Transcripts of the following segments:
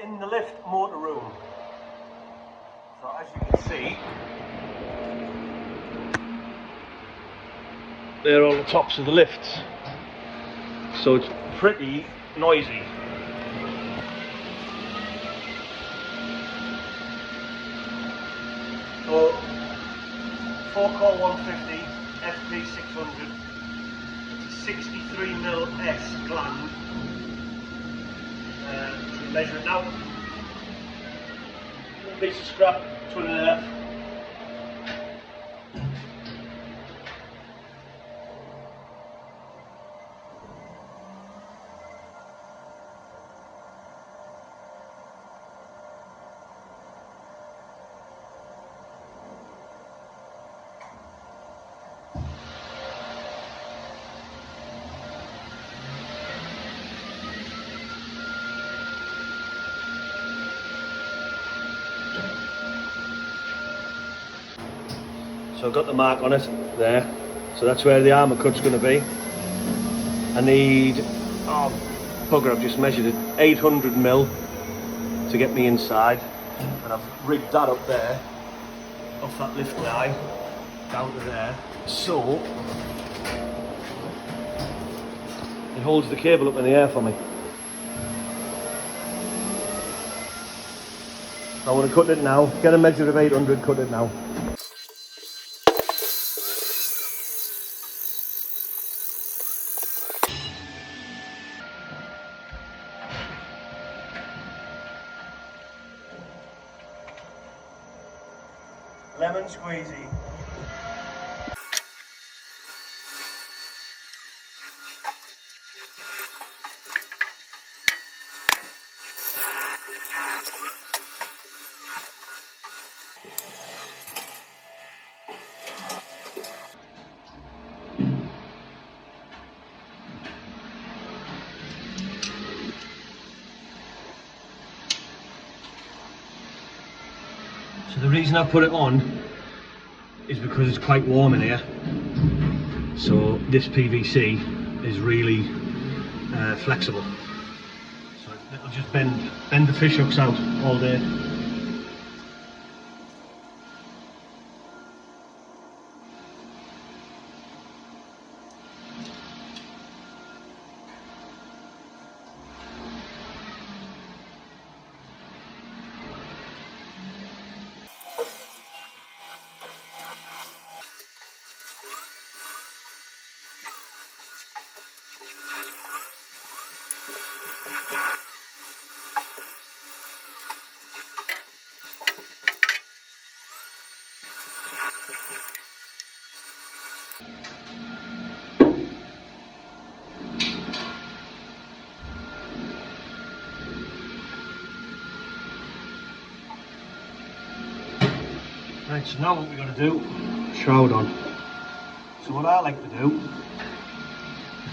in the lift motor room. So as you can see, they're all the tops of the lifts. So it's pretty noisy. So 4-core 150 FP600. It's a 63mm S gland. We measure it now. Little piece of scrap, 2.5. So I've got the mark on it there, so that's where the armour cut's going to be. I need, oh bugger, I've just measured it, 800mm to get me inside, and I've rigged that up there, off that lift line, down to there, so it holds the cable up in the air for me. So I want to cut it now, get a measure of 800, cut it now. Lemon squeezy. So the reason I put it on is because it's quite warm in here. So this PVC is really flexible. So it'll just bend the fish hooks out all day. Right, so now what we're going to do, shroud on. So what I like to do,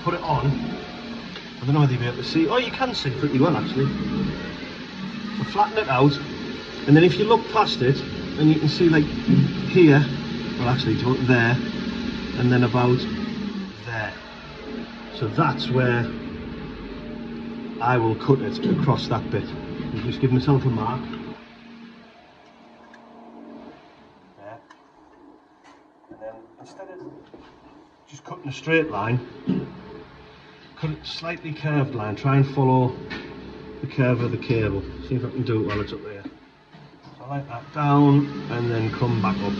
put it on, I don't know whether you'll be able to see, oh you can see pretty well actually. So flatten it out, and then if you look past it, and you can see like here, well actually it's about there, and then about there. So that's where I will cut it across that bit. I'll just give myself a mark. And then instead of just cutting a straight line, cut it slightly curved line, try and follow the curve of the cable. See if I can do it while it's up there. So I like that down and then come back up.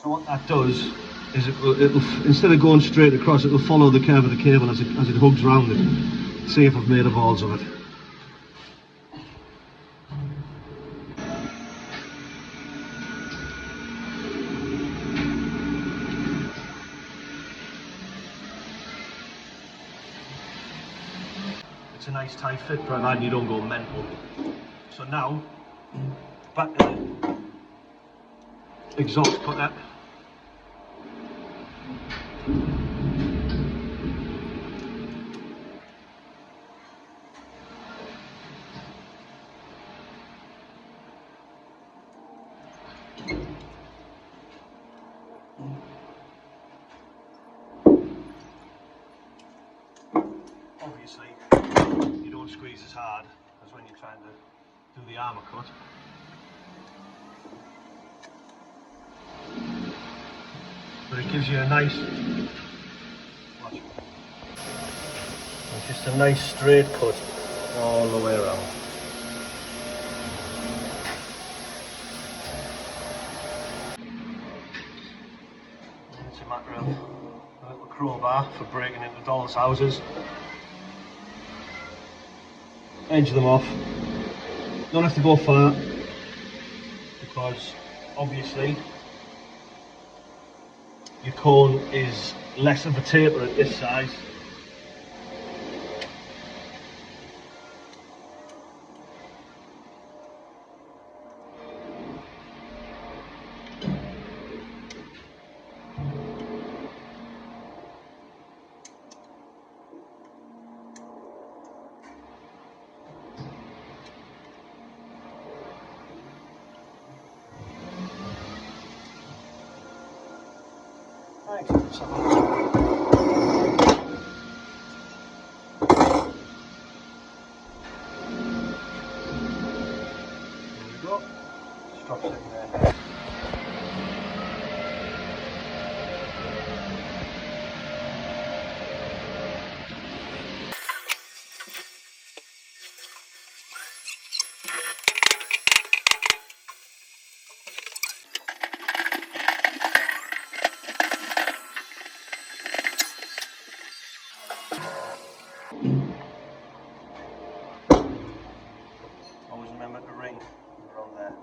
So what that does is it'll instead of going straight across, it'll follow the curve of the cable as it hugs around it. See if I've made a balls of it. It's a nice tight fit, provided you don't go mental. So now, back to the exhaust cutter. obviously you don't squeeze as hard as when you're trying to do the armour cut. But it gives you a nice, watch, it's just a nice straight cut all the way around. And it's a matter of a little crowbar for breaking into dolls' houses. Edge them off. Don't have to go far, because obviously your cone is less of a taper at this size. Right, let's have a look. There we go. Strap it in there. Always remember to ring around there.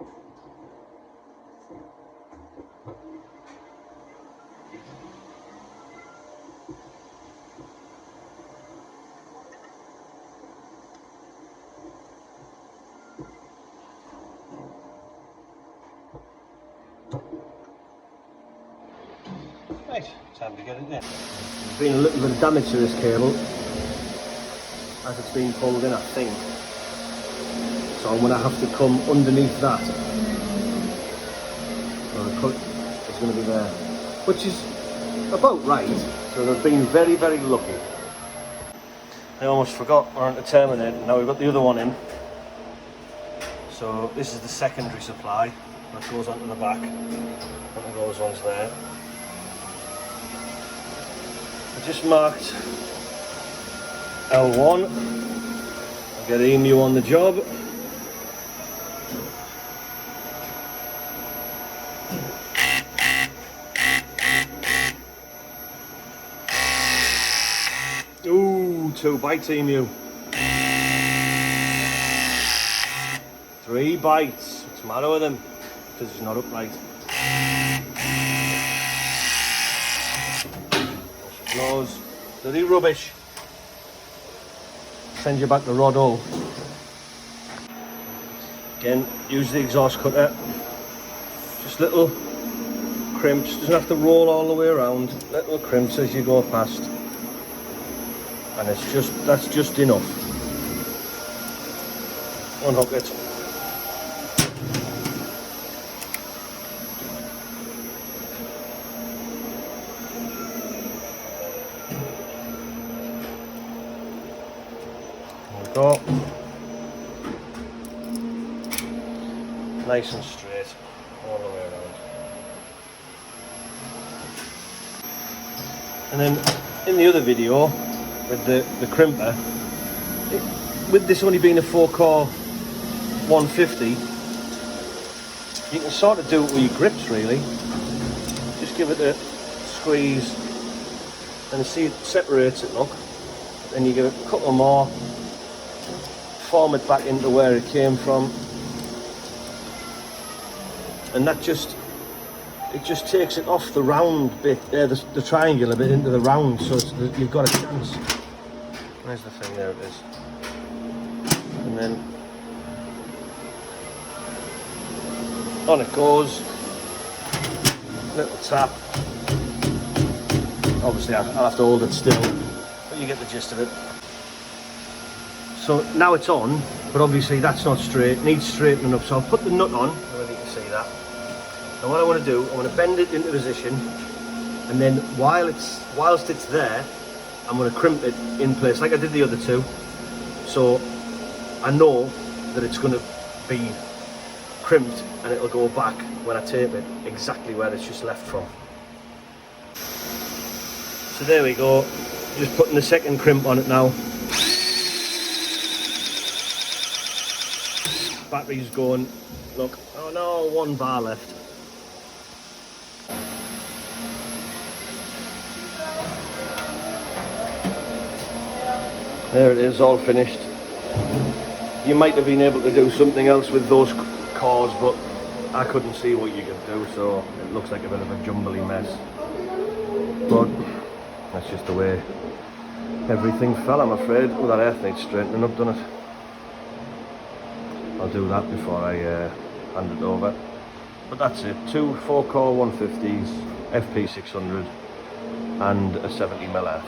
Right, time to get it in. There's been a little bit of damage to this cable as it's been pulled in, I think. So I'm going to have to come underneath that. So the cut is going to be there, which is about right. So they've been very, very lucky. I almost forgot we're on the terminator. Now we've got the other one in. So this is the secondary supply that goes onto the back. One of those ones there. I just marked L1. I'll get EMU on the job. Ooh, 2 bites EMU. 3 bites. What's the matter with him? Because he's not upright. Blows. Dirty rubbish. Send you back to rod hull. Again, use the exhaust cutter. Just little crimps. Doesn't have to roll all the way around. Little crimps as you go past. And that's just enough. Unhook it. There we go. Nice and straight all the way around. And then in the other video with the crimper, with this only being a 4-core 150, you can sort of do it with your grips really. Just give it a squeeze and see it separates it, look. Then you give it a couple more, form it back into where it came from, and that just takes it off the round bit, the triangular bit into the round, so you've got a chance. Where's the thing? There it is. And then on it goes. Little tap. Obviously I'll have to hold it still, but you get the gist of it. So now it's on, but obviously that's not straight, it needs straightening up, so I'll put the nut on, I don't know if you can see that. And what I want to do, I want to bend it into position, and then whilst it's there, I'm going to crimp it in place like I did the other two, so I know that it's going to be crimped and it'll go back when I tape it exactly where it's just left from. So there we go, just putting the second crimp on it now. Battery's going, look, oh no, 1 bar left. There it is, all finished. You might have been able to do something else with those cores, but I couldn't see what you could do, so it looks like a bit of a jumbly mess. But that's just the way everything fell, I'm afraid. Well, that earth needs straightening up, doesn't it? I'll do that before I hand it over. But that's it, 2 4-core 150s, FP600 and a 70mm earth.